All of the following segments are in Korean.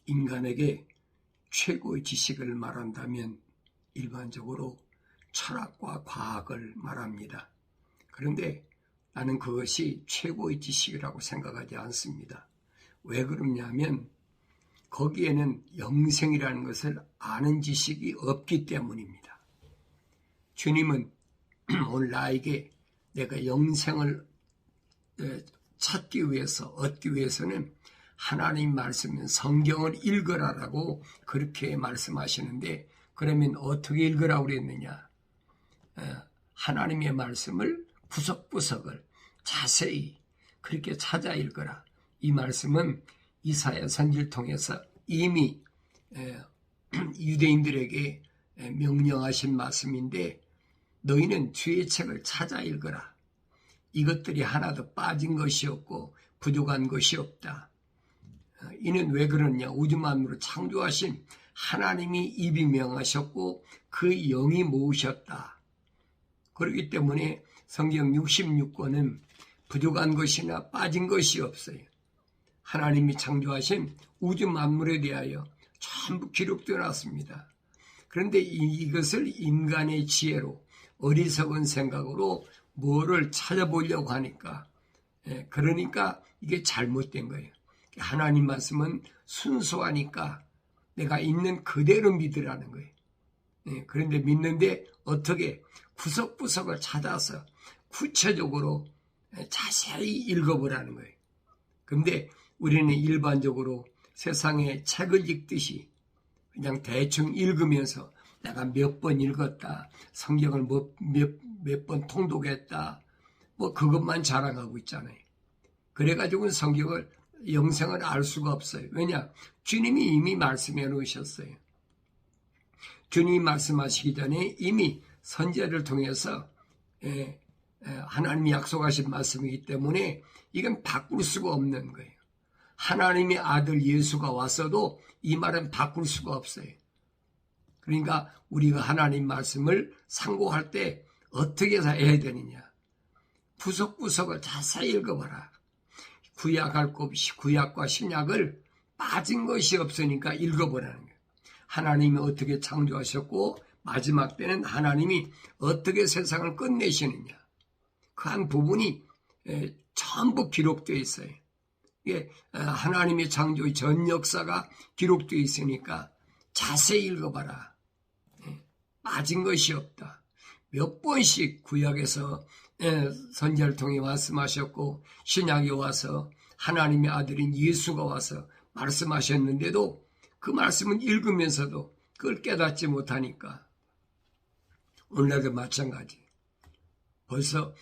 인간에게 최고의 지식을 말한다면 일반적으로 철학과 과학을 말합니다. 그런데 나는 그것이 최고의 지식이라고 생각하지 않습니다. 왜 그러냐면 거기에는 영생이라는 것을 아는 지식이 없기 때문입니다. 주님은 오늘 나에게 내가 영생을 찾기 위해서, 얻기 위해서는 하나님 말씀, 성경을 읽으라라고 그렇게 말씀하시는데, 그러면 어떻게 읽으라고 그랬느냐? 하나님의 말씀을 구석구석을 자세히 그렇게 찾아 읽어라. 이 말씀은 이사야 선지를 통해서 이미 유대인들에게 명령하신 말씀인데, 너희는 주의 책을 찾아 읽어라. 이것들이 하나도 빠진 것이 없고 부족한 것이 없다. 이는 왜 그러냐? 우주 만물을 창조하신 하나님이 입이 명하셨고 그 영이 모으셨다. 그렇기 때문에 성경 66권은 부족한 것이나 빠진 것이 없어요. 하나님이 창조하신 우주 만물에 대하여 전부 기록되어 놨습니다. 그런데 이것을 인간의 지혜로 어리석은 생각으로 뭐를 찾아보려고 하니까, 그러니까 이게 잘못된 거예요. 하나님 말씀은 순수하니까 내가 있는 그대로 믿으라는 거예요. 그런데 믿는데 어떻게 구석구석을 찾아서 구체적으로 자세히 읽어보라는 거예요. 그런데 우리는 일반적으로 세상의 책을 읽듯이 그냥 대충 읽으면서 내가 몇 번 읽었다, 성경을 몇 번 통독했다, 그것만 자랑하고 있잖아요. 그래가지고는 영생을 알 수가 없어요. 왜냐? 주님이 이미 말씀해 놓으셨어요. 주님이 말씀하시기 전에 이미 선지자를 통해서 하나님이 약속하신 말씀이기 때문에 이건 바꿀 수가 없는 거예요. 하나님의 아들 예수가 왔어도 이 말은 바꿀 수가 없어요. 그러니까 우리가 하나님 말씀을 상고할 때 어떻게 해야 되느냐? 구석구석을 자세히 읽어봐라. 구약할 것 없이 구약과 신약을 빠진 것이 없으니까 읽어보라는 거예요. 하나님이 어떻게 창조하셨고 마지막 때는 하나님이 어떻게 세상을 끝내시느냐. 그 한 부분이 전부 기록되어 있어요. 이게 하나님의 창조의 전 역사가 기록되어 있으니까 자세히 읽어봐라. 빠진 것이 없다. 몇 번씩 구약에서 선지자를 통해 말씀하셨고 신약에 와서 하나님의 아들인 예수가 와서 말씀하셨는데도 그 말씀은 읽으면서도 그걸 깨닫지 못하니까 오늘날도 마찬가지. 벌써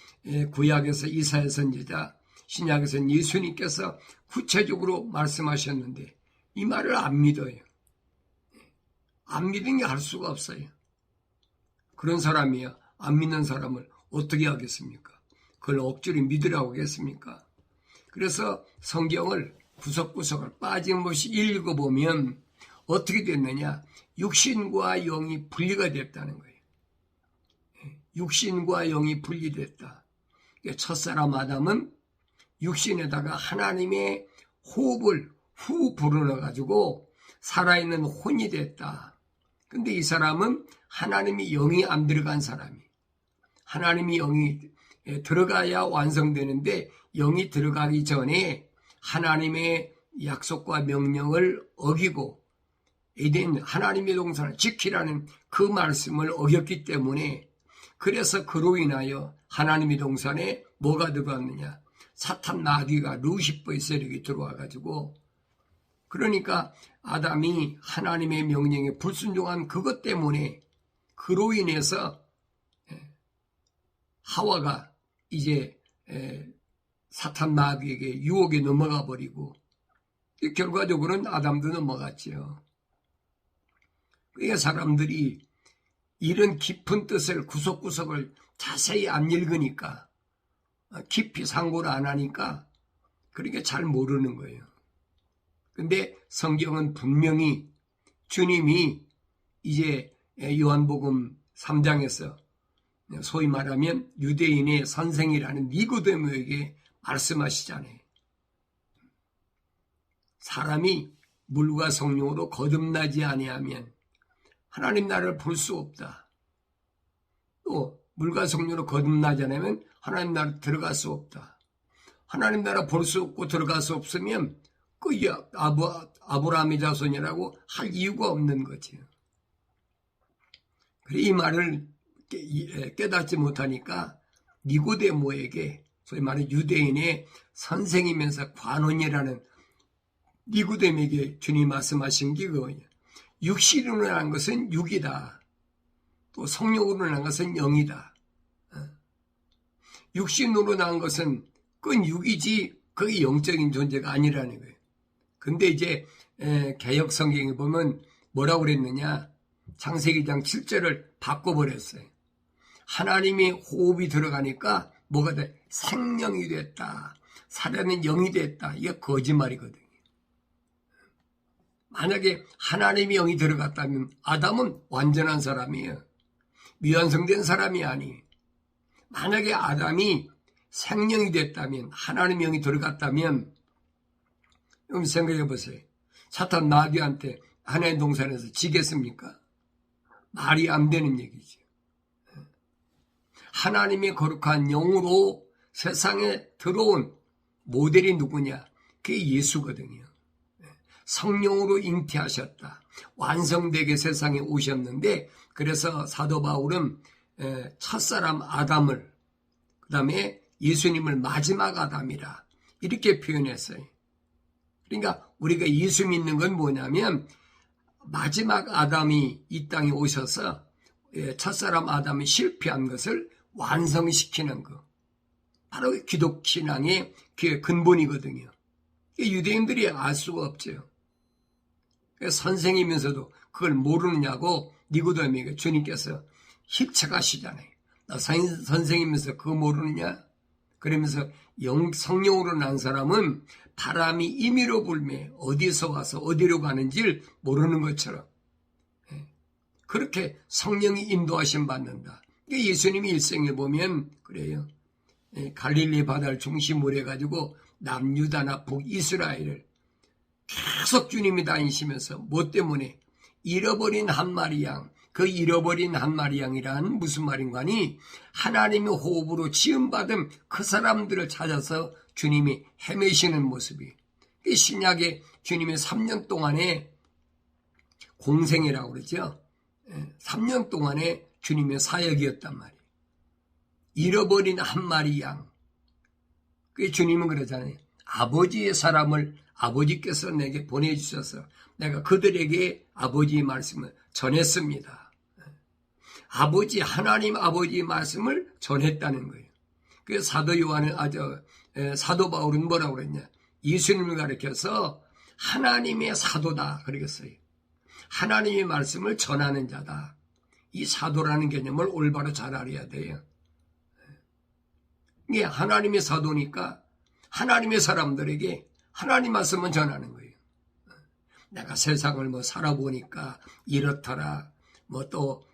구약에서 이사야 선지자, 신약에서는 예수님께서 구체적으로 말씀하셨는데 이 말을 안 믿어요. 안 믿은 게 할 수가 없어요. 그런 사람이야. 안 믿는 사람을 어떻게 하겠습니까? 그걸 억지로 믿으라고 하겠습니까? 그래서 성경을 구석구석을 빠짐없이 읽어보면 어떻게 됐느냐? 육신과 영이 분리가 됐다는 거예요. 육신과 영이 분리됐다. 첫사람 아담은 육신에다가 하나님의 호흡을 후 불어넣어가지고 살아있는 혼이 됐다. 근데 이 사람은 하나님이 영이 안 들어간 사람이. 하나님이 영이 들어가야 완성되는데 영이 들어가기 전에 하나님의 약속과 명령을 어기고 에덴 하나님의 동산을 지키라는 그 말씀을 어겼기 때문에 그래서 그로 인하여 하나님의 동산에 뭐가 들어왔느냐? 사탄 마귀가 루시퍼의 세력이 들어와가지고 그러니까 아담이 하나님의 명령에 불순종한 그것 때문에 그로 인해서 하와가 이제 사탄 마귀에게 유혹에 넘어가 버리고 결과적으로는 아담도 넘어갔지요. 그러니까 사람들이 이런 깊은 뜻을 구석구석을 자세히 안 읽으니까 깊이 상고를 안 하니까 그렇게 잘 모르는 거예요. 근데 성경은 분명히 주님이 이제 요한복음 3장에서 소위 말하면 유대인의 선생이라는 니고데모에게 말씀하시잖아요. 사람이 물과 성령으로 거듭나지 아니하면 하나님 나라를 볼 수 없다. 또 물과 성령으로 거듭나지 않으면 하나님 나라 들어갈 수 없다. 하나님 나라 볼 수 없고 들어갈 수 없으면 그 아브라함의 자손이라고 할 이유가 없는 거지요. 그래 이 말을 깨닫지 못하니까 니고데모에게 소위 말해 유대인의 선생이면서 관원이라는 니고데모에게 주님 말씀하신 게 그거예요. 육신으로 난 것은 육이다. 또 성령으로 난 것은 영이다. 육신으로 난 것은 그건 육이지 그게 영적인 존재가 아니라는 거예요. 근데 이제 개역 성경에 보면 뭐라고 그랬느냐? 창세기 2장 7절을 바꿔버렸어요. 하나님의 호흡이 들어가니까 뭐가 돼? 생명이 됐다. 살아있는 영이 됐다. 이게 거짓말이거든요. 만약에 하나님의 영이 들어갔다면 아담은 완전한 사람이에요. 미완성된 사람이 아니에요. 만약에 아담이 생명이 됐다면, 하나님의 영이 들어갔다면, 여러분 생각해 보세요. 사탄 마귀한테 하나님 동산에서 지겠습니까? 말이 안 되는 얘기죠. 하나님의 거룩한 영으로 세상에 들어온 모델이 누구냐? 그게 예수거든요. 성령으로 잉태하셨다. 완성되게 세상에 오셨는데, 그래서 사도 바울은 첫사람 아담을, 그 다음에 예수님을 마지막 아담이라 이렇게 표현했어요. 그러니까 우리가 예수 믿는 건 뭐냐면 마지막 아담이 이 땅에 오셔서 첫사람 아담이 실패한 것을 완성시키는 거. 바로 기독 신앙의 그 근본이거든요. 유대인들이 알 수가 없죠. 선생이면서도 그걸 모르느냐고 니고데모에게 주님께서 힙책하시잖아요. 나 선생이면서 그거 모르느냐? 그러면서 성령으로 난 사람은 바람이 임의로 불매 어디서 와서 어디로 가는지를 모르는 것처럼 그렇게 성령이 인도하심 받는다. 예수님이 일생에 보면 그래요. 갈릴리 바다를 중심으로 해가지고 남유다나 북이스라엘을 계속 주님이 다니시면서 뭐 때문에? 잃어버린 한 마리 양. 그 잃어버린 한 마리 양이란 무슨 말인가니? 하나님의 호흡으로 지음받은 그 사람들을 찾아서 주님이 헤매시는 모습이. 신약에 주님의 3년 동안의 공생이라고 그러죠. 3년 동안의 주님의 사역이었단 말이에요. 잃어버린 한 마리 양. 그 주님은 그러잖아요. 아버지의 사람을 아버지께서 내게 보내주셔서 내가 그들에게 아버지의 말씀을 전했습니다. 하나님 아버지의 말씀을 전했다는 거예요. 그래서 사도 바울은 뭐라고 그랬냐? 예수님을 가리켜서 하나님의 사도다 그러겠어요. 하나님의 말씀을 전하는 자다. 이 사도라는 개념을 올바로 잘 알아야 돼요. 이게 하나님의 사도니까 하나님의 사람들에게 하나님 말씀을 전하는 거예요. 내가 세상을 살아보니까 이렇더라. 또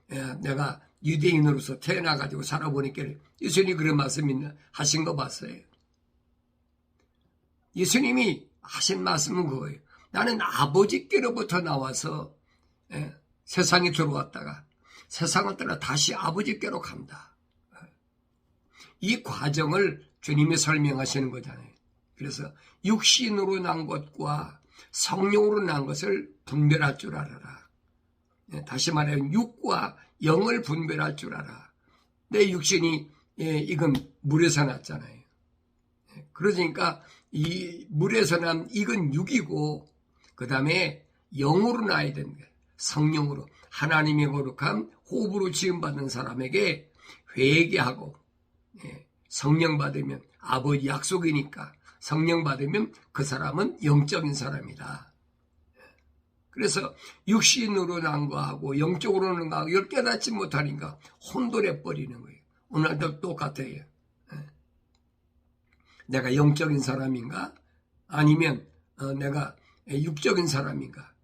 내가 유대인으로서 태어나가지고 살아보니까 예수님이 그런 말씀 하신 거 봤어요. 예수님이 하신 말씀은 그거예요. 나는 아버지께로부터 나와서 세상에 들어왔다가 세상을 떠나 다시 아버지께로 간다. 이 과정을 주님이 설명하시는 거잖아요. 그래서 육신으로 난 것과 성령으로 난 것을 분별할 줄 알아라. 다시 말하면 육과 영을 분별할 줄 알아. 내 육신이 이건 물에서 났잖아요. 그러니까 이 물에서 난 이건 육이고 그 다음에 영으로 나야 되는 거예요. 성령으로 하나님의 거룩한 호흡으로 지음받는 사람에게 회개하고 성령 받으면 아버지 약속이니까 성령 받으면 그 사람은 영적인 사람이다. 그래서 육신으로 난 거하고 영적으로 난 거하고 이걸 깨닫지 못하니까 혼돈해 버리는 거예요. 오늘도 똑같아요. 내가 영적인 사람인가? 아니면 내가 육적인 사람인가?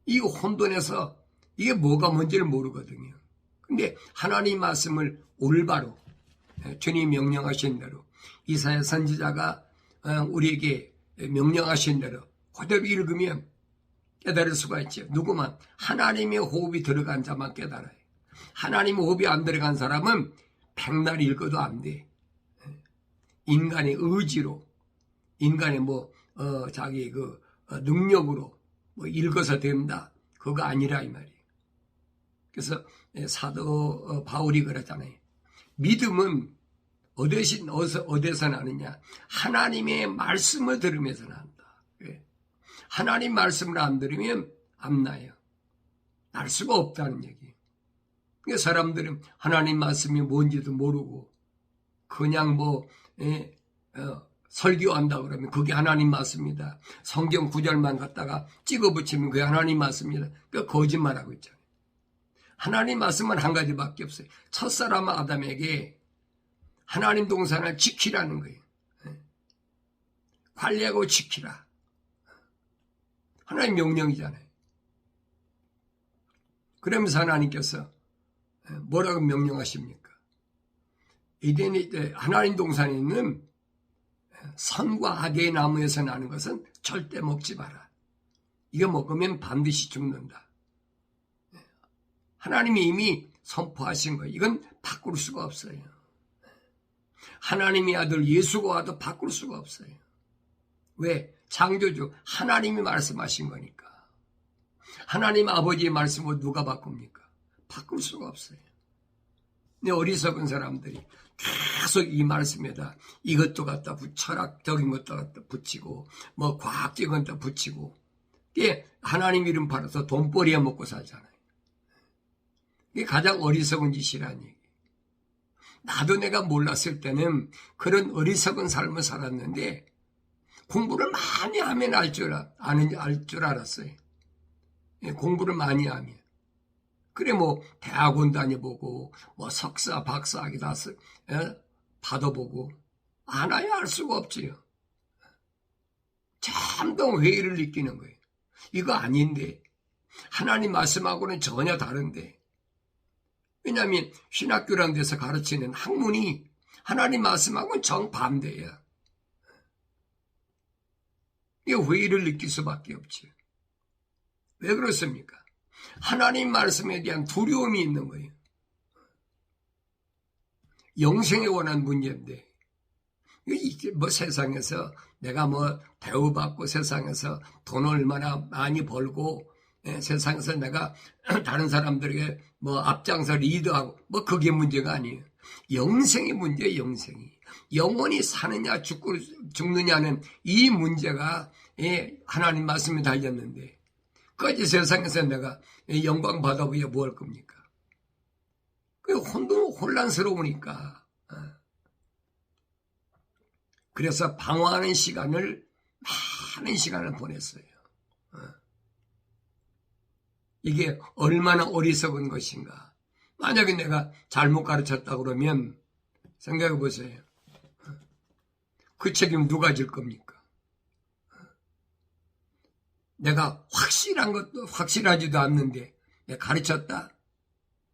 이 혼돈해서 이게 뭐가 뭔지를 모르거든요. 근데 하나님 말씀을 올바로 주님 명령하신 대로 이사야 선지자가 우리에게 명령하신 대로 그대로 읽으면 깨달을 수가 있죠. 누구만 하나님의 호흡이 들어간 자만 깨달아요. 하나님의 호흡이 안 들어간 사람은 백날 읽어도 안 돼. 인간의 의지로, 인간의 자기 능력으로 읽어서 된다. 그거 아니라 이 말이에요. 그래서 사도 바울이 그러잖아요. 믿음은 어디서 나느냐? 하나님의 말씀을 들으면서 난다. 하나님 말씀을 안 들으면 안 나요. 날 수가 없다는 얘기예요. 그러니까 사람들은 하나님 말씀이 뭔지도 모르고 그냥 설교한다 그러면 그게 하나님 말씀입니다. 성경 구절만 갖다가 찍어 붙이면 그게 하나님 말씀입니다. 그러니까 거짓말하고 있잖아요. 하나님 말씀은 한 가지밖에 없어요. 첫사람 아담에게 하나님 동산을 지키라는 거예요. 관리하고 지키라. 하나님 명령이잖아요. 그러면서 하나님께서 뭐라고 명령하십니까? 에덴이 하나님 동산에 있는 선과 악의 나무에서 나는 것은 절대 먹지 마라. 이거 먹으면 반드시 죽는다. 하나님이 이미 선포하신 거예요. 이건 바꿀 수가 없어요. 하나님의 아들 예수가 와도 바꿀 수가 없어요. 왜? 창조주 하나님이 말씀하신 거니까. 하나님 아버지의 말씀을 누가 바꿉니까? 바꿀 수가 없어요. 근데 어리석은 사람들이 계속 이 말씀에다 이것도 갖다 철학적인 것도 갖다 붙이고 과학적인 것도 붙이고 이게 하나님 이름 팔아서 돈벌이에 먹고 살잖아요. 이게 가장 어리석은 짓이라는 얘기. 나도 내가 몰랐을 때는 그런 어리석은 삶을 살았는데 공부를 많이 하면 알 줄 알았어요. 공부를 많이 하면. 그래 대학원 다녀보고 석사 박사학위 다 받아보고 알아야 알 수가 없지요. 참동 회의를 느끼는 거예요. 이거 아닌데 하나님 말씀하고는 전혀 다른데. 왜냐하면 신학교라는 데서 가르치는 학문이 하나님 말씀하고는 정반대야. 이 회의를 느낄 수밖에 없지. 왜 그렇습니까? 하나님 말씀에 대한 두려움이 있는 거예요. 영생에 관한 문제인데 이게 세상에서 내가 대우받고 세상에서 돈을 얼마나 많이 벌고 세상에서 내가 다른 사람들에게 앞장서 리더하고 그게 문제가 아니에요. 영생의 문제예요. 영생이. 영원히 사느냐 죽느냐는 이 문제가 하나님 말씀에 달렸는데 그까지 세상에서 내가 영광 받아보야 뭐 할 겁니까? 혼란스러우니까. 그래서 방황하는 시간을 많은 시간을 보냈어요. 이게 얼마나 어리석은 것인가. 만약에 내가 잘못 가르쳤다 그러면 생각해 보세요. 그 책임 누가 질 겁니까? 내가 확실한 것도 확실하지도 않는데 내가 가르쳤다?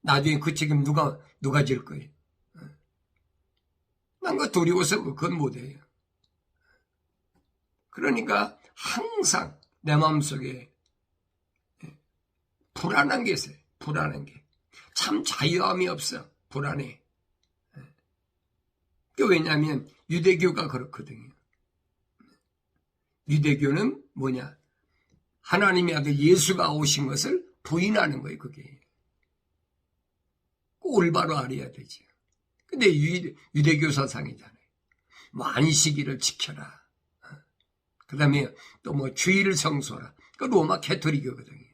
나중에 그 책임 누가 질 거예요? 난 그 두려워서 그건 못해요. 그러니까 항상 내 마음속에 불안한 게 있어요. 불안한 게. 참 자유함이 없어. 불안해. 왜냐하면 유대교가 그렇거든요. 유대교는 뭐냐? 하나님의 아들 예수가 오신 것을 부인하는 거예요. 그게. 올바로 알아야 되죠. 근데 유대교 사상이잖아요. 안식일을 지켜라. 그 다음에 또 주일을 성수하라. 그 로마 캐토릭이거든요.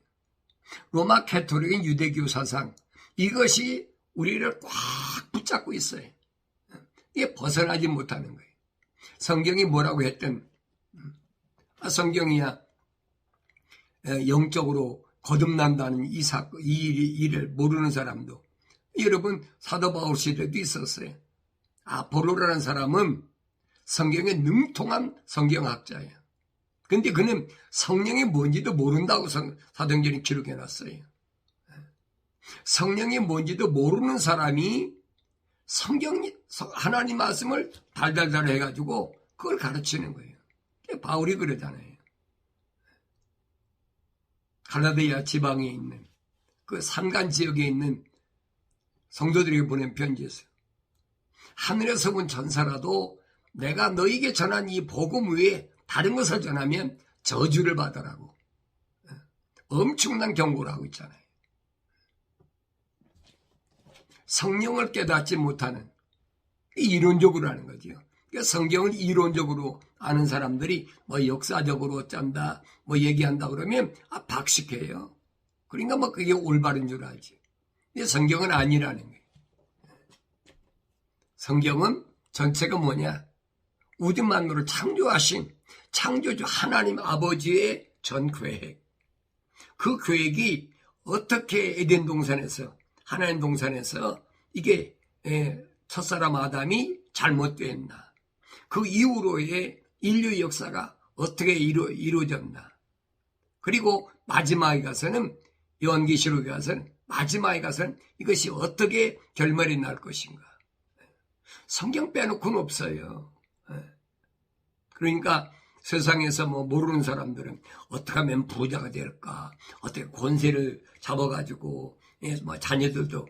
로마 캐토릭인 유대교 사상. 이것이 우리를 꽉 붙잡고 있어요. 이게 벗어나지 못하는 거예요. 성경이 뭐라고 했든, 성경이야 영적으로 거듭난다는 이 일을 모르는 사람도, 여러분 사도 바울 시대도 있었어요. 아폴로라는 사람은 성경에 능통한 성경학자예요. 근데 그는 성령이 뭔지도 모른다고 사도행전에 기록해놨어요. 성령이 뭔지도 모르는 사람이 하나님 말씀을 달달달 해가지고 그걸 가르치는 거예요. 바울이 그러잖아요. 갈라디아 지방에 있는 그 산간 지역에 있는 성도들에게 보낸 편지에서 하늘에서 온 전사라도 내가 너에게 전한 이 복음 외에 다른 것을 전하면 저주를 받으라고 엄청난 경고를 하고 있잖아요. 성령을 깨닫지 못하는, 이론적으로 하는 거죠. 그러니까 성경을 이론적으로 아는 사람들이 뭐 역사적으로 어쩐다 뭐 얘기한다 그러면 박식해요. 그러니까 뭐 그게 올바른 줄 알지. 근데 성경은 아니라는 거예요. 성경은 전체가 뭐냐? 우주 만물을 창조하신 창조주 하나님 아버지의 전 계획. 그 계획이 어떻게 에덴 동산에서, 하나님 동산에서 이게 첫사람 아담이 잘못됐나? 그 이후로의 인류 역사가 어떻게 이루어졌나? 그리고 마지막에 가서는, 요한계시록에 가서는, 마지막에 가서는 이것이 어떻게 결말이 날 것인가? 성경 빼놓고는 없어요. 그러니까 세상에서 뭐 모르는 사람들은 어떻게 하면 부자가 될까? 어떻게 권세를 잡아가지고 뭐 자녀들도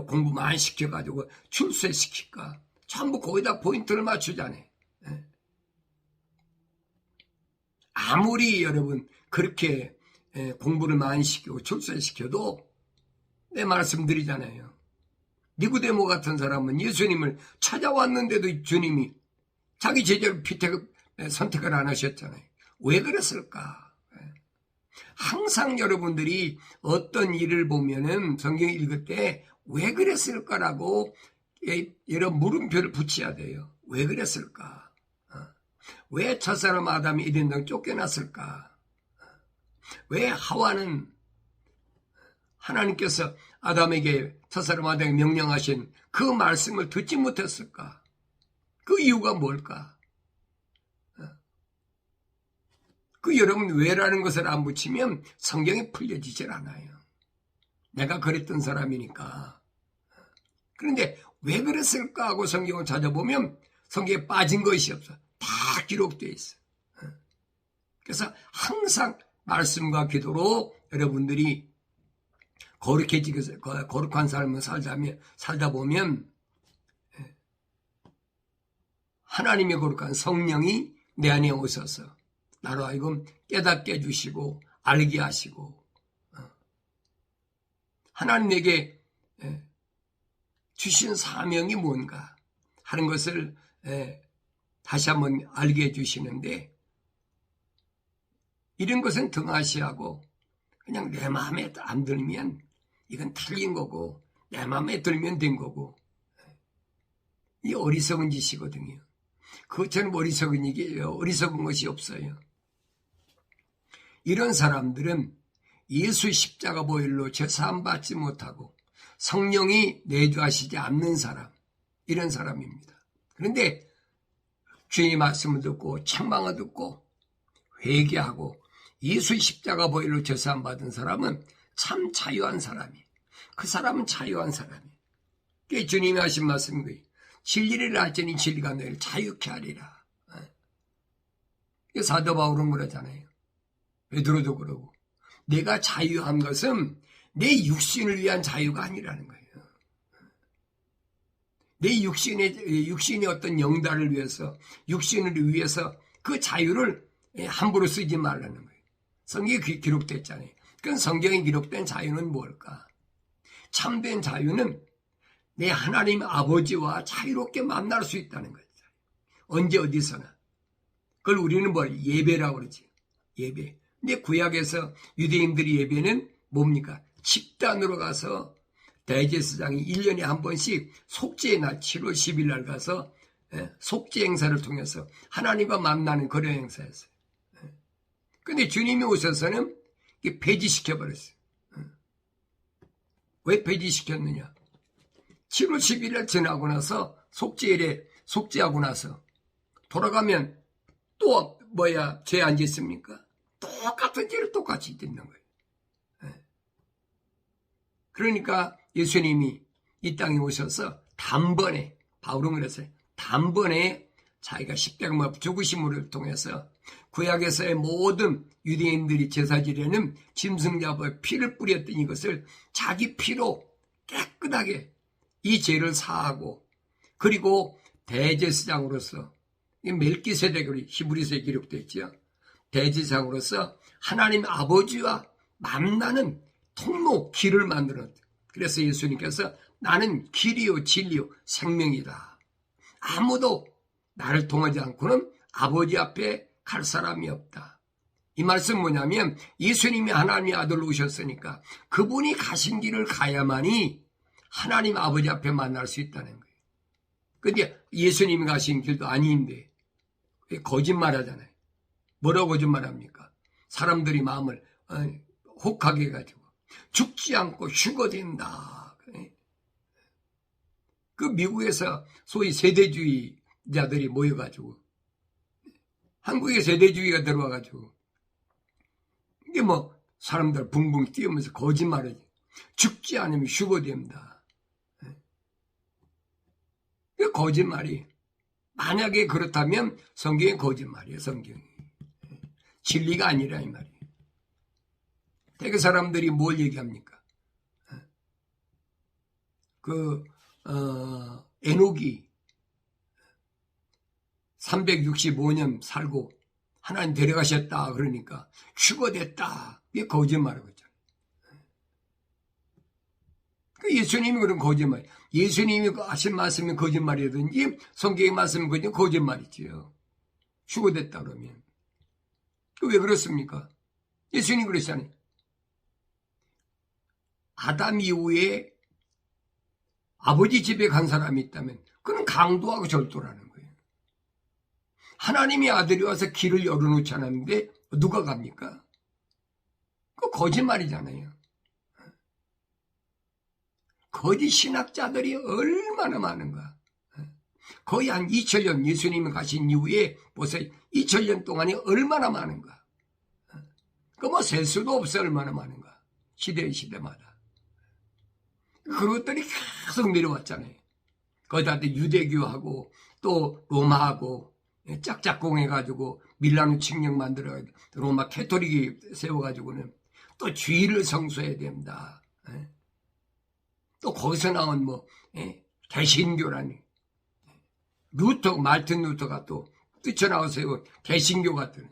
공부 많이 시켜가지고 출세시킬까? 전부 거기다 포인트를 맞추잖아요. 아무리 여러분 그렇게 공부를 많이 시키고 출세시켜도 내 말씀드리잖아요. 니고데모 같은 사람은 예수님을 찾아왔는데도 주님이 자기 제자를 선택을 안 하셨잖아요. 왜 그랬을까? 항상 여러분들이 어떤 일을 보면은 성경 읽을 때 왜 그랬을까라고 여러 물음표를 붙여야 돼요. 왜 그랬을까? 왜 첫사람 아담이 에덴 동에 쫓겨났을까? 왜 하와는 하나님께서 아담에게, 첫사람 아담에게 명령하신 그 말씀을 듣지 못했을까? 그 이유가 뭘까? 그 여러분 왜라는 것을 안 붙이면 성경이 풀려지질 않아요. 내가 그랬던 사람이니까. 그런데 왜 그랬을까 하고 성경을 찾아보면 성경에 빠진 것이 없어. 다 기록되어 있어. 그래서 항상 말씀과 기도로 여러분들이 거룩한 삶을 살다 보면 하나님의 거룩한 성령이 내 안에 오셔서 나로 하여금 깨닫게 해주시고 알게 하시고 하나님 내게 주신 사명이 뭔가 하는 것을 다시 한번 알게 해주시는데, 이런 것은 등하시하고 그냥 내 마음에 안 들면 이건 틀린 거고 내 마음에 들면 된 거고, 이 어리석은 짓이거든요. 그것처럼 어리석은 것이 없어요. 이런 사람들은 예수 십자가 보혈로 죄사함 받지 못하고 성령이 내주하시지 않는 사람, 이런 사람입니다. 그런데 주님의 말씀을 듣고 책망을 듣고 회개하고 예수 십자가 보혈로 죄사함 받은 사람은 참 자유한 사람이에요. 그 사람은 자유한 사람이에요. 그게 주님이 하신 말씀이에요. 진리를 알지니 진리가 너희를 자유케 하리라. 사도 바울은 그러잖아요. 베드로도 그러고, 내가 자유한 것은 내 육신을 위한 자유가 아니라는 거예요. 내 육신의 어떤 영달을 위해서, 육신을 위해서 그 자유를 함부로 쓰지 말라는 거예요. 성경에 기록됐잖아요. 그럼 성경에 기록된 자유는 뭘까? 참된 자유는 내 하나님 아버지와 자유롭게 만날 수 있다는 거죠. 언제 어디서나. 그걸 우리는 예배라고 그러지. 예배. 근데 구약에서 유대인들이 예배는 뭡니까? 집단으로 가서 대제사장이 1년에 한 번씩 속죄의 날 7월 10일 날 가서 속죄 행사를 통해서 하나님과 만나는 그런 행사였어요. 근데 주님이 오셔서는 폐지시켜버렸어요. 왜 폐지시켰느냐? 7월 10일을 지나고 나서 속죄일에 속죄하고 나서 돌아가면 또 죄 안 짓습니까? 똑같은 죄를 똑같이 짓는 거예요. 그러니까 예수님이 이 땅에 오셔서 단번에, 바울은 그랬어요. 단번에 자기가 십자가 죽으심을 통해서 구약에서의 모든 유대인들이 제사 지내는 짐승잡의 피를 뿌렸던 이것을 자기 피로 깨끗하게 이 죄를 사하고, 그리고 대제사장으로서 멜기세덱으로 히브리서에 기록되어 있죠. 대제사장으로서 하나님 아버지와 만나는 통로, 길을 만들었다. 그래서 예수님께서 나는 길이요 진리요 생명이다. 아무도 나를 통하지 않고는 아버지 앞에 갈 사람이 없다. 이 말씀 뭐냐면 예수님이 하나님의 아들로 오셨으니까 그분이 가신 길을 가야만이 하나님 아버지 앞에 만날 수 있다는 거예요. 근데 예수님이 가신 길도 아닌데 거짓말 하잖아요. 뭐라고 거짓말합니까? 사람들이 마음을 혹하게 해가지고 죽지 않고 휴거된다. 그 미국에서 소위 세대주의자들이 모여가지고 한국에 세대주의가 들어와가지고 이게 뭐 사람들 붕붕 뛰면서 거짓말하지. 죽지 않으면 휴거된다. 그 거짓말이, 만약에 그렇다면 성경이 거짓말이에요. 성경이 진리가 아니라 이 말이에요. 대개 사람들이 뭘 얘기합니까? 에녹이 365년 살고 하나님 데려가셨다 그러니까 휴거됐다. 이게 거짓말이고 있잖아요. 예수님이 그런 거짓말, 예수님이 하신 말씀이 거짓말이든지 성경의 말씀이 거짓말이지요. 휴거됐다 그러면. 왜 그렇습니까? 예수님이 그러시잖아요. 아담 이후에 아버지 집에 간 사람이 있다면 그는 강도하고 절도라는 거예요. 하나님의 아들이 와서 길을 열어놓지 않았는데 누가 갑니까? 그거 거짓말이잖아요. 거짓 신학자들이 얼마나 많은가. 거의 한 2000년 예수님이 가신 이후에 보세요. 2000년 동안이 얼마나 많은가. 그 뭐 셀 수도 없어 얼마나 많은가. 시대마다. 그것들이 계속 내려왔잖아요. 거기다 유대교하고 또 로마하고 짝짝꿍해가지고 밀라노 칙령 만들어 로마 캐토릭이 세워가지고는 또 주의를 성수해야 된다. 또 거기서 나온 개신교라니. 말틴 루터가 또 뛰쳐나와서 개신교 같은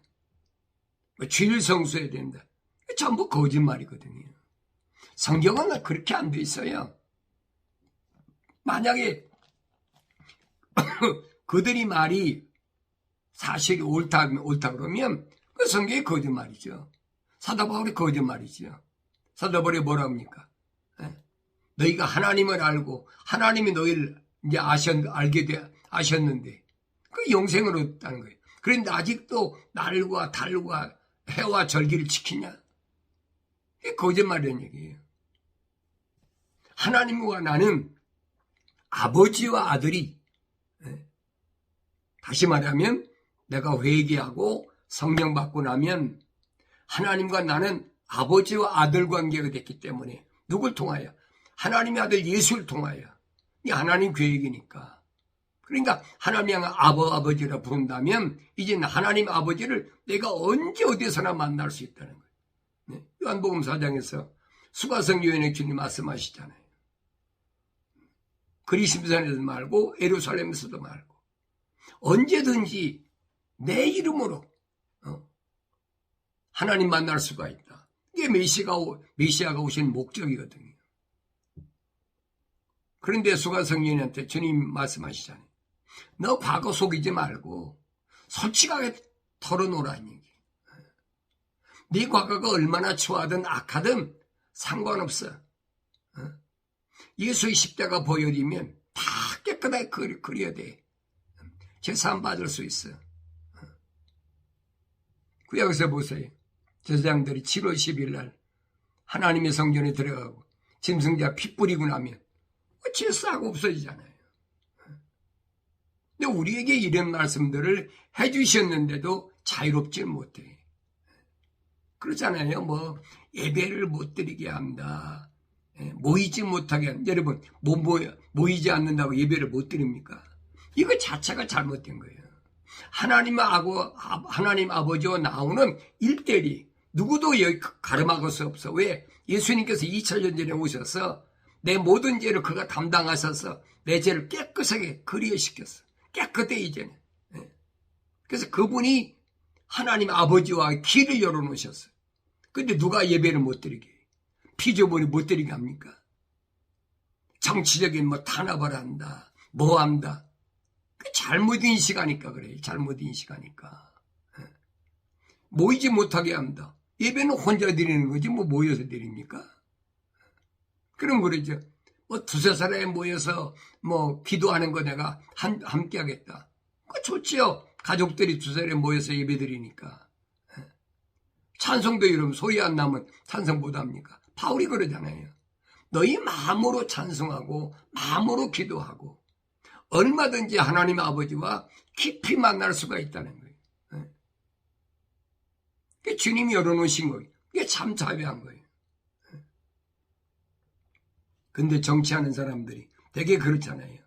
주의를 성수해야 된다. 전부 거짓말이거든요. 성경은 그렇게 안 돼 있어요. 만약에 그들이 말이 사실이 옳다 그러면 그 성경이 거짓말이죠. 사도 바울이 거짓말이죠. 사도 바울이 뭐라 합니까? 너희가 하나님을 알고 하나님이 너희를 이제 아셨는데 그 영생을 얻었다는 거예요. 그런데 아직도 날과 달과 해와 절기를 지키냐? 이게 거짓말이라는 얘기예요. 하나님과 나는 아버지와 아들이, 다시 말하면 내가 회개하고 성령 받고 나면 하나님과 나는 아버지와 아들 관계가 됐기 때문에 누굴 통하여? 하나님의 아들 예수를 통하여. 이게 하나님 계획이니까. 그러니까 하나님이 아버지라 부른다면 이제는 하나님 아버지를 내가 언제 어디서나 만날 수 있다는 거예요. 요한복음 4장에서 수가성 요한의 주님 말씀하시잖아요. 그리심산에도 말고 예루살렘에서도 말고 언제든지 내 이름으로 하나님 만날 수가 있다. 이게 메시아가 오신 목적이거든요. 그런데 수가성 요한한테 주님 말씀하시잖아요. 너 과거 속이지 말고 솔직하게 털어놓으라는 얘기. 네 과거가 얼마나 추하든 악하든 상관없어. 예수의 십자가 보혈이면 다 깨끗하게 그려야 돼. 제사함 받을 수 있어. 구약에서 보세요. 제사장들이 7월 10일 날 하나님의 성전에 들어가고 짐승자 피 뿌리고 나면 제사하고 없어지잖아요. 근데 우리에게 이런 말씀들을 해주셨는데도 자유롭지 못해. 그렇잖아요. 예배를 못 드리게 한다. 모이지 못하게 한다. 여러분, 모이지 않는다고 예배를 못 드립니까? 이거 자체가 잘못된 거예요. 하나님 아버지와 나오는 일대리 누구도 여기 가름막을 수 없어. 왜? 예수님께서 2000년 전에 오셔서 내 모든 죄를 그가 담당하셔서 내 죄를 깨끗하게 거리시켰어. 깨끗해 이제는. 그래서 그분이 하나님 아버지와 길을 열어놓으셨어. 근데 누가 예배를 못 드리게? 피조물이 못 드리게 합니까? 정치적인 탄압을 한다. 뭐 한다. 잘못 인식하니까 그래. 잘못 인식하니까. 모이지 못하게 한다. 예배는 혼자 드리는 거지 모여서 드립니까? 그럼 그러죠. 두세 사람이 모여서 기도하는 거 내가 함께 하겠다. 그거 좋지요. 가족들이 두세 사람이 모여서 예배 드리니까. 찬송도 이러면 소리 안 나면 찬송 못 합니까? 바울이 그러잖아요. 너희 마음으로 찬송하고 마음으로 기도하고 얼마든지 하나님 아버지와 깊이 만날 수가 있다는 거예요. 그게 주님이 열어놓으신 거예요. 그게 참 자비한 거예요. 근데 정치하는 사람들이 되게 그렇잖아요.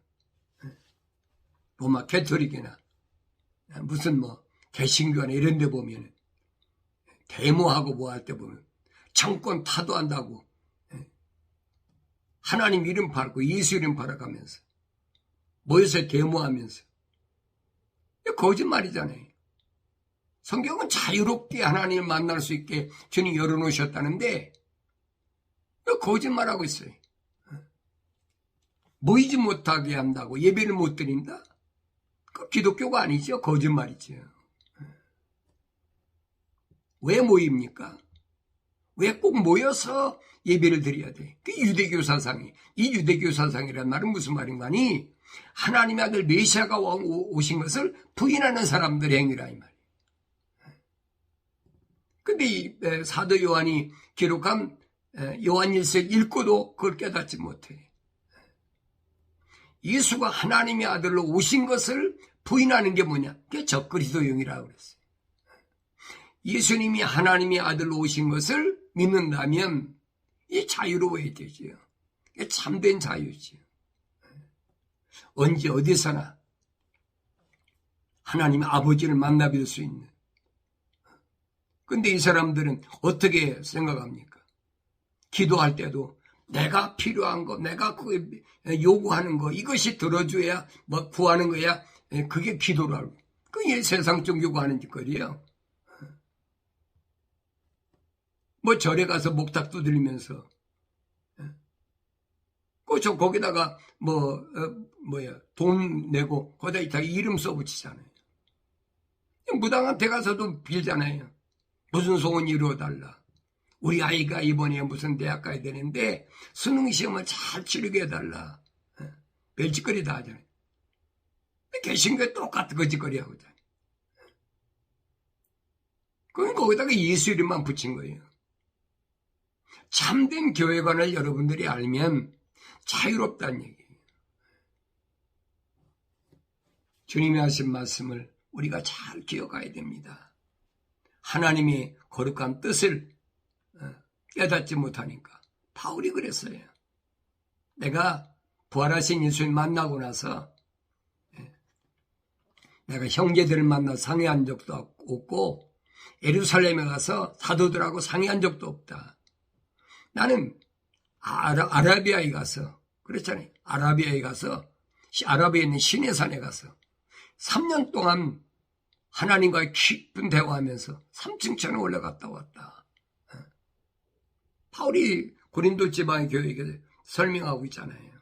로마 캐토릭이나 무슨 개신교나 이런 데 보면 데모하고 뭐 할 때 보면 정권 타도한다고 하나님 이름 팔고 예수 이름 팔아가면서 모여서 데모하면서 거짓말이잖아요. 성경은 자유롭게 하나님을 만날 수 있게 주님 열어놓으셨다는데 거짓말하고 있어요. 모이지 못하게 한다고 예배를 못 드린다? 그 기독교가 아니죠. 거짓말이죠. 왜 모입니까? 왜 꼭 모여서 예배를 드려야 돼? 그 유대교 사상이. 이 유대교 사상이란 말은 무슨 말인가 하니 하나님의 아들 메시아가 오신 것을 부인하는 사람들의 행위라 이 말이에요. 근데 이 사도 요한이 기록한 요한일서 읽고도 그걸 깨닫지 못해. 예수가 하나님의 아들로 오신 것을 부인하는 게 뭐냐? 그게 적그리스도용이라고 그랬어요. 예수님이 하나님의 아들로 오신 것을 믿는다면 이 자유로워야 되죠. 이게 참된 자유죠. 언제 어디서나 하나님 아버지를 만나뵐 수 있는. 근데 이 사람들은 어떻게 생각합니까? 기도할 때도 내가 필요한 거, 내가 요구하는 거, 이것이 들어줘야 구하는 거야. 그게 기도라고. 그게 세상적 요구하는 짓거리예요. 절에 가서 목탁 두드리면서 거기다가 돈 내고 거기다 이름 써붙이잖아요. 무당한 데 가서도 빌잖아요. 무슨 소원 이루어달라. 우리 아이가 이번에 무슨 대학 가야 되는데 수능 시험을 잘 치르게 해달라. 별짓거리 다 하잖아요. 개신교에 똑같은 거짓거리 하고 있잖아요. 그럼 거기다가 예수 이름만 붙인 거예요. 참된 교회관을 여러분들이 알면 자유롭다는 얘기예요. 주님이 하신 말씀을 우리가 잘 기억해야 됩니다. 하나님의 거룩한 뜻을 깨닫지 못하니까 바울이 그랬어요. 내가 부활하신 예수님 만나고 나서 내가 형제들을 만나 상의한 적도 없고 예루살렘에 가서 사도들하고 상의한 적도 없다. 나는 아라비아에 가서 그랬잖아요. 아라비아에 있는 시내산에 가서 3년 동안 하나님과의 깊은 대화하면서 3층천에 올라갔다 왔다. 바울이 고린도 지방의 교회에게 설명하고 있잖아요.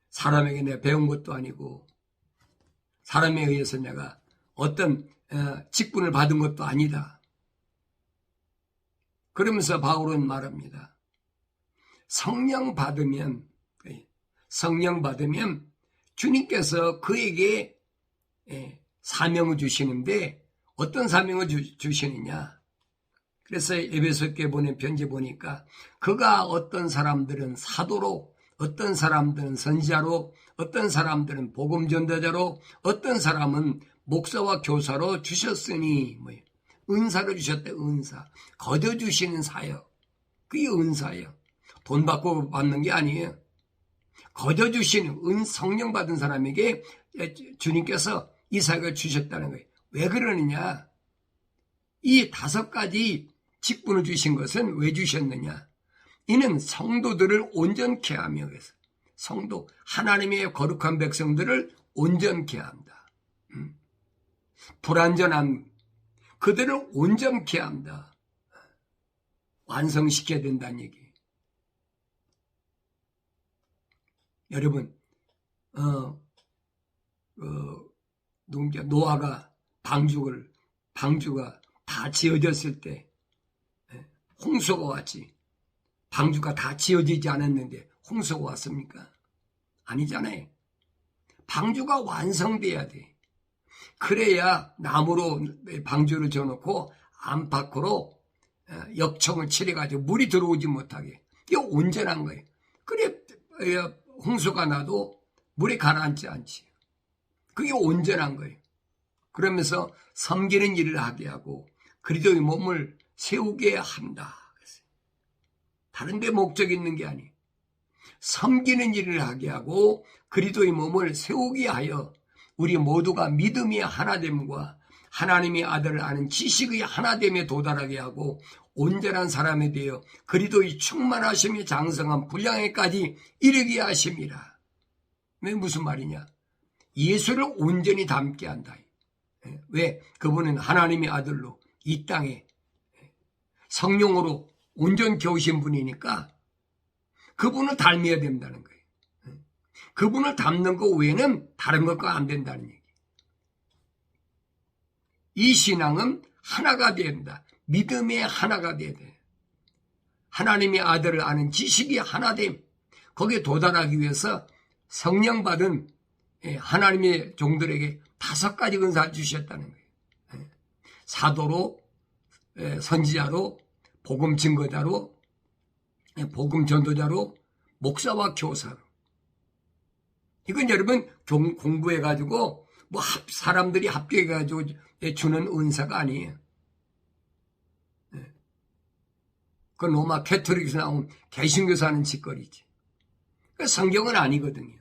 사람에게 내가 배운 것도 아니고 사람에 의해서 내가 어떤 직분을 받은 것도 아니다. 그러면서 바울은 말합니다. 성령 받으면 주님께서 그에게 사명을 주시는데 어떤 사명을 주시느냐. 그래서 에베소께 보낸 편지 보니까 그가 어떤 사람들은 사도로, 어떤 사람들은 선지자로, 어떤 사람들은 복음 전도자로, 어떤 사람은 목사와 교사로 주셨으니 은사를 주셨대. 은사. 거둬주시는 사역. 그게 은사예요. 돈 받고 받는 게 아니에요. 거둬주시는 성령 받은 사람에게 주님께서 이삭을 주셨다는 거예요. 왜 그러느냐? 이 5가지 직분을 주신 것은 왜 주셨느냐? 이는 성도들을 온전케 하며, 성도, 하나님의 거룩한 백성들을 온전케 한다. 불완전한 그들을 온전케 한다. 완성시켜야 된다는 얘기. 여러분, 노아가 방주가 다 지어졌을 때 홍수가 왔지. 방주가 다 지어지지 않았는데 홍수가 왔습니까? 아니잖아요. 방주가 완성돼야 돼. 그래야 나무로 방주를 지어놓고 안팎으로 역청을 칠해가지고 물이 들어오지 못하게. 이게 온전한 거예요. 그래 홍수가 나도 물이 가라앉지 않지. 그게 온전한 거예요. 그러면서 섬기는 일을 하게 하고 그리스도의 몸을 세우게 한다. 다른 데 목적이 있는 게 아니에요. 섬기는 일을 하게 하고 그리스도의 몸을 세우게 하여 우리 모두가 믿음의 하나됨과 하나님의 아들을 아는 지식의 하나됨에 도달하게 하고 온전한 사람이 되어 그리스도의 충만하심이 장성한 분량에까지 이르게 하심이라. 왜 무슨 말이냐? 예수를 온전히 닮게 한다. 왜? 그분은 하나님의 아들로 이 땅에 성령으로 온전케 오신 분이니까 그분을 닮아야 된다는 거예요. 그분을 닮는 것 외에는 다른 것과 안 된다는 얘기. 이 신앙은 하나가 된다. 믿음의 하나가 돼야 돼. 하나님의 아들을 아는 지식이 하나됨. 거기에 도달하기 위해서 성령 받은 하나님의 종들에게 5가지 은사를 주셨다는 거예요. 사도로, 선지자로, 복음 증거자로, 복음 전도자로, 목사와 교사로. 이건 여러분 공부해가지고 뭐 사람들이 합격해가지고 주는 은사가 아니에요. 그 로마 캐토릭에서 나온 개신교에서 하는 짓거리지. 그 성경은 아니거든요.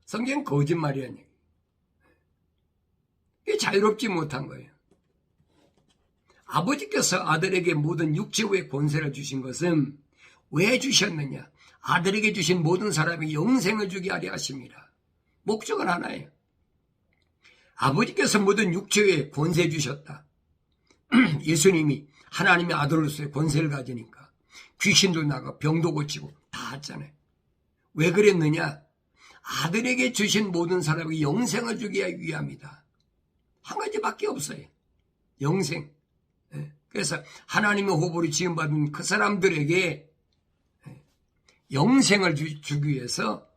성경은 거짓말이라는 얘기예요. 이게 자유롭지 못한 거예요. 아버지께서 아들에게 모든 육체의 권세를 주신 것은 왜 주셨느냐? 아들에게 주신 모든 사람이 영생을 주게 하려 하심이라. 목적은 하나예요. 아버지께서 모든 육체의 권세 주셨다. 예수님이 하나님의 아들로서의 권세를 가지니까 귀신도 나가 병도 고치고 다 했잖아요. 왜 그랬느냐? 아들에게 주신 모든 사람이 영생을 주기 위함이다. 한 가지밖에 없어요. 영생. 그래서 하나님의 호흡으로 지음받은 그 사람들에게 영생을 주기 위해서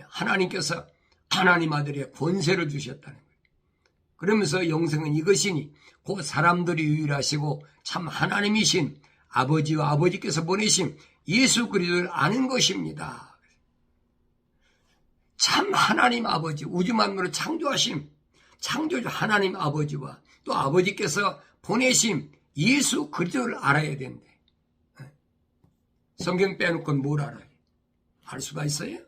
하나님께서 하나님 아들의 권세를 주셨다는 거예요. 그러면서 영생은 이것이니 그 사람들이 유일하시고 참 하나님이신 아버지와 아버지께서 보내신 예수 그리스도를 아는 것입니다. 참 하나님 아버지, 우주 만물을 창조하신 창조주 하나님 아버지와 또 아버지께서 보내신 예수 그리스도를 알아야 된대. 성경 빼놓고 뭘 알아요? 알 수가 있어요?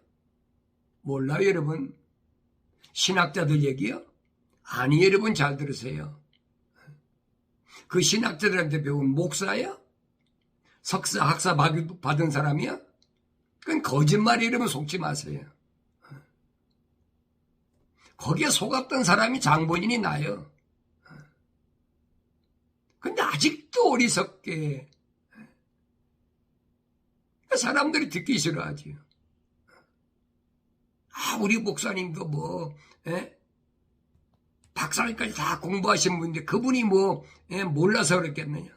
몰라요, 여러분. 신학자들 얘기요? 아니, 여러분 잘 들으세요. 그 신학자들한테 배운 목사야? 석사, 학사 받은 사람이야? 그건 거짓말이 이러면 속지 마세요. 거기에 속았던 사람이 장본인이 나요. 근데 아직도 어리석게 사람들이 듣기 싫어하지요. 우리 목사님도 박사님까지 다 공부하신 분인데 그분이 몰라서 그랬겠느냐.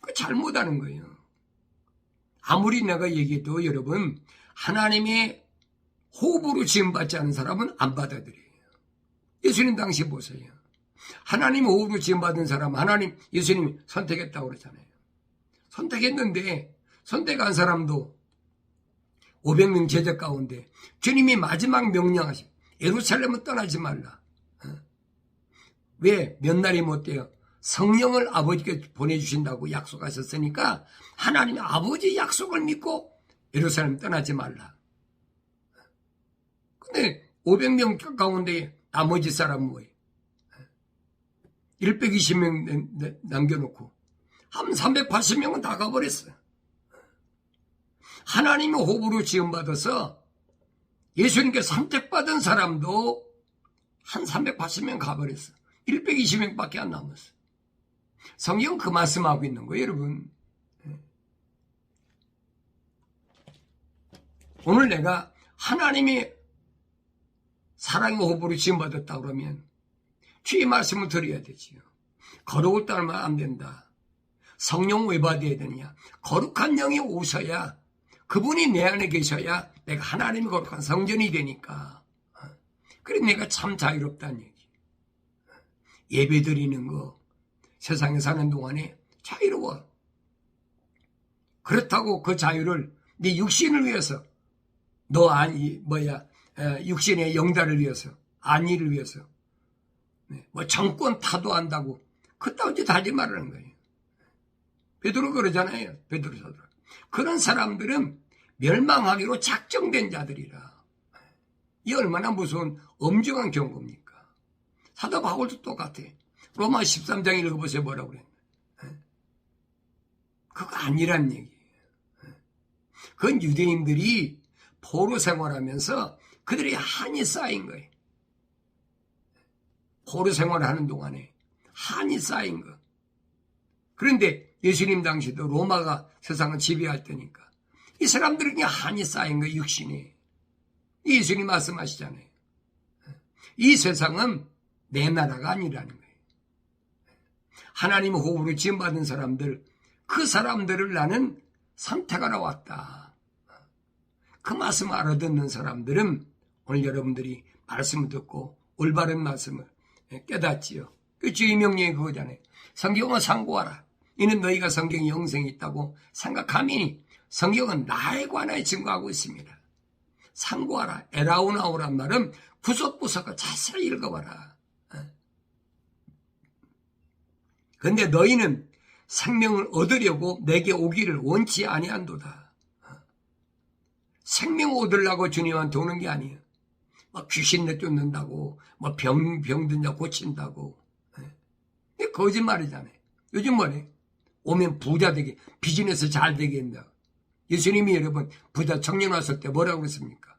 그 잘못하는 거예요. 아무리 내가 얘기해도 여러분, 하나님의 호흡으로 지음받지 않은 사람은 안 받아들여요. 예수님 당시 보세요. 하나님 호흡으로 지음받은 사람, 예수님이 선택했다고 그러잖아요. 선택했는데, 선택한 사람도 500명 제자 가운데 주님이 마지막 명령하신 예루살렘을 떠나지 말라. 왜? 몇 날이 못 돼요? 성령을 아버지께 보내주신다고 약속하셨으니까 하나님의 아버지 약속을 믿고 예루살렘 떠나지 말라. 근데 500명 가운데 나머지 사람은 뭐예요? 120명 남겨놓고 한 380명은 다 가버렸어요. 하나님의 호흡으로 지음받아서 예수님께 선택받은 사람도 한 380명 가버렸어. 120명밖에 안 남았어. 성경 그 말씀하고 있는 거예요, 여러분. 오늘 내가 하나님의 사랑의 호흡으로 지음받았다 그러면 주의 말씀을 드려야 되지요. 거룩을 따르면 안 된다. 성령 왜 받아야 되느냐? 거룩한 영이 오셔야, 그분이 내 안에 계셔야 내가 하나님의 거룩한 성전이 되니까. 그래 내가 참 자유롭다는 얘기. 예배 드리는 거 세상에 사는 동안에 자유로워. 그렇다고 그 자유를 네 육신을 위해서, 육신의 영달을 위해서, 안위를 위해서, 뭐 정권 타도한다고 그따위 짓 하지 말라는 거예요. 베드로 그러잖아요. 베드로 사도. 그런 사람들은 멸망하기로 작정된 자들이라. 이 얼마나 무서운 엄중한 경고입니까? 사도 바울도 똑같아. 로마 13장 읽어보세요. 뭐라고 그랬나? 그거 아니란 얘기예요. 그건 유대인들이 포로 생활하면서 그들이 한이 쌓인 거예요. 포로 생활하는 동안에 한이 쌓인 거. 그런데 예수님 당시도 로마가 세상을 지배할 때니까 이 사람들은 그냥 한이 쌓인 거, 육신이. 예수님 말씀하시잖아요. 이 세상은 내 나라가 아니라는 거예요. 하나님의 호흡으로 지음받은 사람들, 그 사람들을 나는 선택하러 왔다. 그 말씀을 알아듣는 사람들은 오늘 여러분들이 말씀을 듣고 올바른 말씀을 깨닫지요. 그 주의 명령이 그거잖아요. 성경을 상고하라. 이는 너희가 성경에 영생이 있다고 생각하미니 성경은 나에 관하여 증거하고 있습니다. 상고하라. 에라우나오란 말은 구석구석 자세히 읽어봐라. 그런데 너희는 생명을 얻으려고 내게 오기를 원치 아니한도다. 생명 얻으려고 주님한테 오는 게 아니에요. 막 귀신 내쫓는다고, 뭐 병든 자 고친다고. 이게 거짓말이잖아요. 요즘 뭐래? 오면 부자 되게, 비즈니스 잘 되게 한다. 예수님이 여러분 부자 청년 왔을 때 뭐라고 했습니까?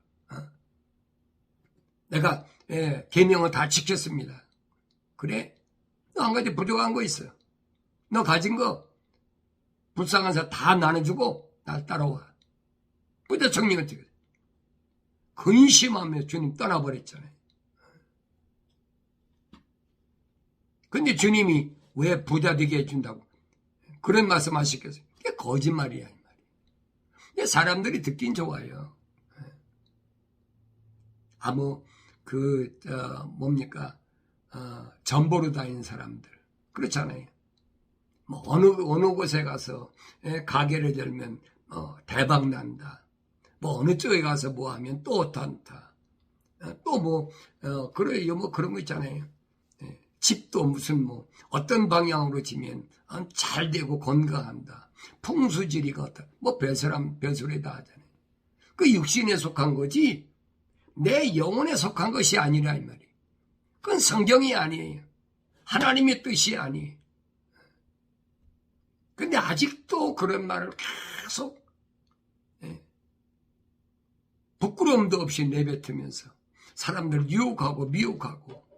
내가 계명을 다 지켰습니다. 그래? 너 한 가지 부족한 거 있어요. 너 가진 거 불쌍한 사람 다 나눠주고 날 따라와. 부자 청년을 찍었어요. 근심하며 주님 떠나버렸잖아요. 근데 주님이 왜 부자 되게 해준다고 그런 말씀 하시겠어요? 그게 거짓말이야, 이 말이야. 사람들이 듣긴 좋아요. 전보로 다니는 사람들. 그렇잖아요. 뭐, 어느 곳에 가서, 가게를 열면, 대박 난다. 뭐, 어느 쪽에 가서 뭐 하면 또 어떻다. 그래요. 뭐 그런 거 있잖아요. 집도 무슨 어떤 방향으로 지면 잘 되고 건강한다. 풍수지리가 어떻다. 뭐, 별소리 다 하잖아요. 그 육신에 속한 거지, 내 영혼에 속한 것이 아니라, 이 말이에요. 그건 성경이 아니에요. 하나님의 뜻이 아니에요. 근데 아직도 그런 말을 계속 부끄러움도 없이 내뱉으면서 사람들 유혹하고 미혹하고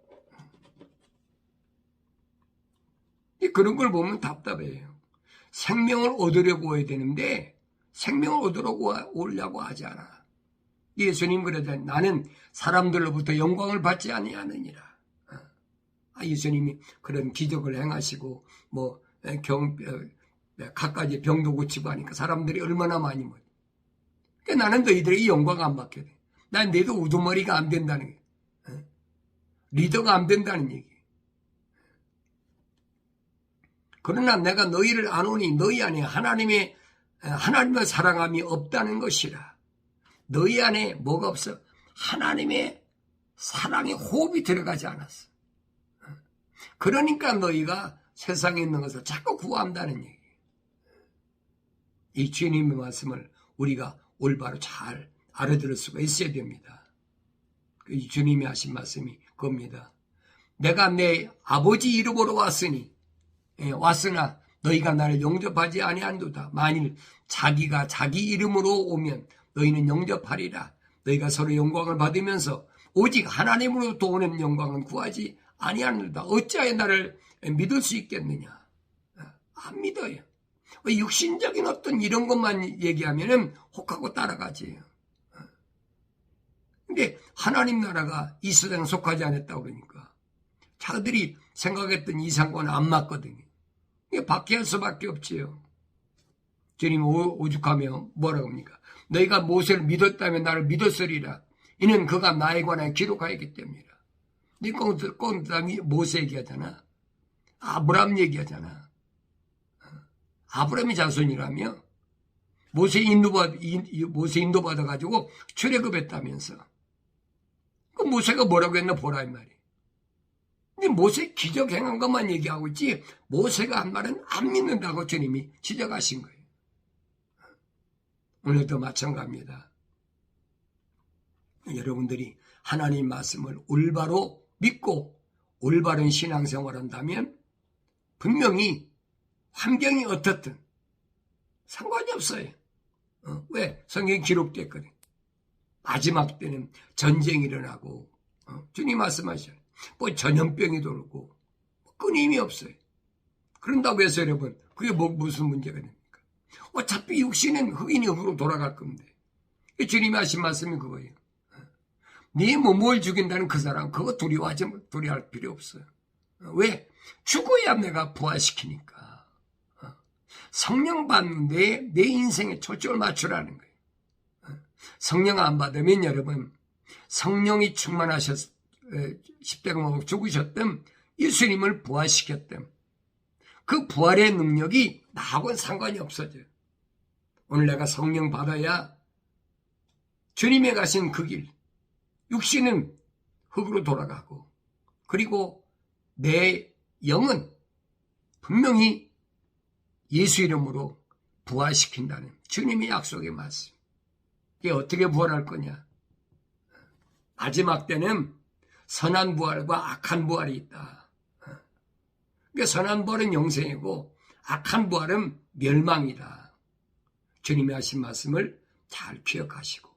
그런 걸 보면 답답해요. 생명을 얻으려고 해야 되는데 생명을 얻으려고 오려고 하지 않아. 예수님 그러잖아요. 나는 사람들로부터 영광을 받지 아니하느니라. 예수님이 그런 기적을 행하시고 갖가지 병도 고치고 하니까 사람들이 얼마나 많이 모여. 그러니까 나는 너희들이 영광 안 받게 돼. 난 내도 우두머리가 안 된다는 게. 리더가 안 된다는 얘기. 그러나 내가 너희를 아노니 너희 안에 하나님의 사랑함이 없다는 것이라. 너희 안에 뭐가 없어? 하나님의 사랑의 호흡이 들어가지 않았어. 그러니까 너희가 세상에 있는 것을 자꾸 구한다는 얘기. 이 주님의 말씀을 우리가 올바로 잘 알아들을 수가 있어야 됩니다. 주님이 하신 말씀이 겁니다. 내가 내 아버지 이름으로 왔으나 너희가 나를 영접하지 아니한도다. 만일 자기가 자기 이름으로 오면 너희는 영접하리라. 너희가 서로 영광을 받으면서 오직 하나님으로부터 오는 영광은 구하지 아니하는도다. 어찌하여 나를 믿을 수 있겠느냐? 안 믿어요. 육신적인 어떤 이런 것만 얘기하면은 혹하고 따라가지. 근데 하나님 나라가 이 세상에 속하지 않았다고 그러니까 자기들이 생각했던 이상과는 안 맞거든요. 이게 박해할 수밖에 없지요. 주님 오죽하며 뭐라고 합니까? 너희가 모세를 믿었다면 나를 믿었으리라. 이는 그가 나에 관하여 기록하였기 때문이라. 네 꽁다미 모세 얘기하잖아. 아브라함 얘기하잖아. 아브라함이 자손이라며 모세 인도받아가지고 출애굽했다면서. 그 모세가 뭐라고 했나 보라 이 말이에요. 근데 모세 기적 행한 것만 얘기하고 있지 모세가 한 말은 안 믿는다고 주님이 지적하신 거예요. 오늘도 마찬가지입니다. 여러분들이 하나님 말씀을 올바로 믿고 올바른 신앙생활을 한다면 분명히 환경이 어떻든 상관이 없어요. 왜? 성경에 기록됐거든. 마지막 때는 전쟁이 일어나고 주님 말씀하셔요. 뭐 전염병이 돌고 끊임이 없어요. 그런다고 해서 여러분 그게 무슨 문제가 됩니까? 어차피 육신은 흑인이 흑으로 돌아갈 건데 주님이 하신 말씀이 그거예요. 네 몸을 죽인다는 그 사람 그거 두려워할 필요 없어요. 왜? 죽어야 내가 부활시키니까. 성령 받는데 내 인생에 초점을 맞추라는 거예요. 성령 안 받으면 여러분 성령이 충만하셨 십자가 못 죽으셨던 예수님을 부활시켰던 그 부활의 능력이 나하고는 상관이 없어져요. 오늘 내가 성령 받아야 주님의 가신 그 길 육신은 흙으로 돌아가고 그리고 내 영은 분명히 예수 이름으로 부활시킨다는 주님의 약속의 말씀. 이게 어떻게 부활할 거냐? 마지막 때는 선한 부활과 악한 부활이 있다. 그러니까 선한 부활은 영생이고 악한 부활은 멸망이다. 주님이 하신 말씀을 잘 기억하시고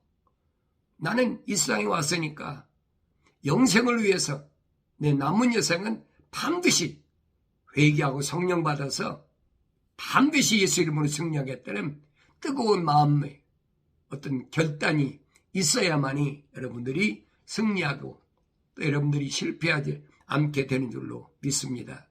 나는 이 세상에 왔으니까 영생을 위해서 내 남은 여생은 반드시 회개하고 성령 받아서 반드시 예수 이름으로 승리하겠다는 뜨거운 마음의 어떤 결단이 있어야만이 여러분들이 승리하고 또 여러분들이 실패하지 않게 되는 줄로 믿습니다.